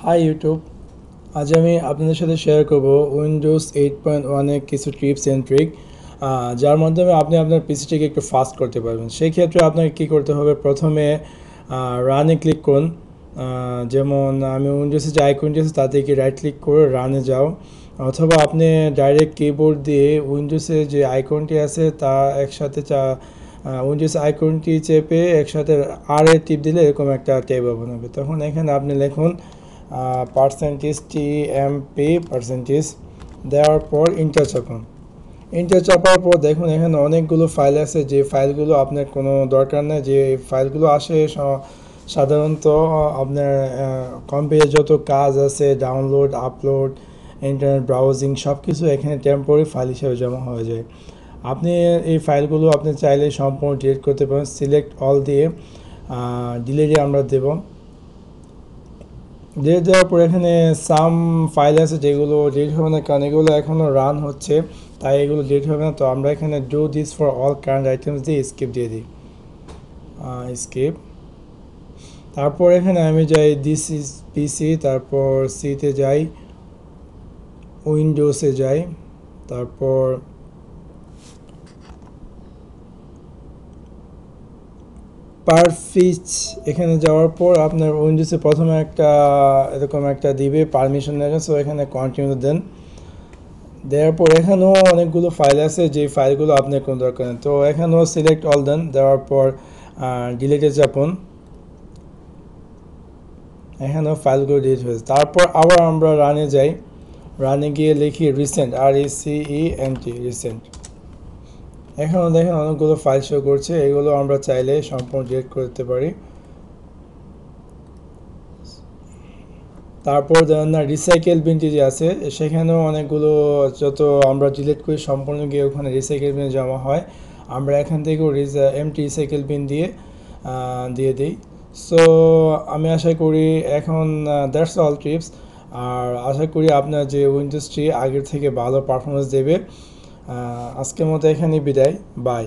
High YouTube. আজ আমি আপনাদের সাথে শেয়ার করব উইন্ডোজ 8.1 কিছু টিপস অ্যান্ড ট্রিক, যার মাধ্যমে আপনি আপনার পিসিটিকে একটু ফাস্ট করতে পারবেন। সেই ক্ষেত্রে আপনাকে কী করতে হবে, প্রথমে রানে ক্লিক করুন। যেমন আমি উইন্ডোজে যে আইকনটি আছে তাতে কি রাইট ক্লিক করে রানে যাও, অথবা আপনি ডাইরেক্ট কিবোর্ড দিয়ে উইন্ডোজে যে আইকনটি আছে তা একসাথে উইন্ডোজ আইকনটি চেপে একসাথে আর এ টিপ দিলে এরকম একটা ট্যাব ওপেন হবে। তখন এখানে আপনি লিখুন %TMP দেওয়ার পর ইন্টার চাপুন। ইন্টার চাপার পর দেখুন এখানে অনেকগুলো ফাইল আছে, যে ফাইলগুলো আপনার কোনো দরকার নেই। যে ফাইলগুলো আসে সাধারণত আপনার কম্পিউটারে যত কাজ আছে, ডাউনলোড, আপলোড, ইন্টারনেট ব্রাউজিং সব কিছু এখানে টেম্পোরারি ফাইল হিসেবে জমা হয়ে যায়। আপনি এই ফাইলগুলো আপনি চাইলে সম্পূর্ণ ডিলিট করতে পারেন। সিলেক্ট অল দিয়ে ডিলিটে আমরা দেব। ডিলিট দেওয়ার পর এখানে সাম ফাইল আছে যেগুলো ডিলিট হবে না, কারণ এগুলো এখনও রান হচ্ছে, তাই এগুলো ডিলিট হবে না। তো আমরা এখানে do this for all current items দিয়ে স্কিপ দিয়ে দিই, স্কিপ। তারপর এখানে আমি যাই দিস ইজ পিসি, তারপর সিতে যাই, উইন্ডোজে যাই, তারপর পারফিচ এখানে যাওয়ার পর আপনার উইন্ডোজে প্রথমে একটা এরকম একটা দিবে পারমিশন নেবেন। সো এখানে কন্টিনিউ দেন। দেওয়ার পর এখানেও অনেকগুলো ফাইল আছে, যে ফাইলগুলো আপনার কোনো দরকার নেই। তো এখানেও সিলেক্ট অল দেন, দেওয়ার পর ডিলিটে চাপুন। এখানেও ফাইলগুলো ডিলিট হয়েছে। তারপর আবার আমরা রানে যাই, রানে গিয়ে লিখি রিসেন্ট, RECENT, রিসেন্ট। এখানেও দেখেন অনেকগুলো ফাইল শো করছে, এগুলো আমরা চাইলে সম্পূর্ণ ডিলিট করতে পারি। তারপর ধরেন না রিসাইকেল বিনটি যে আছে, সেখানেও অনেকগুলো যত আমরা ডিলিট করি সম্পূর্ণ গিয়ে ওখানে রিসাইকেল বিনে জমা হয়। আমরা এখান থেকেও এমটি রিসাইকেল বিন দিয়ে দিই। সো আমি আশা করি এখন দ্যাটস অল টিপস। আর আশা করি আপনার যে উইন্ডোজটি আগের থেকে ভালো পারফরমেন্স দেবে। আজকের মতো এখানেই বিদায়, বাই।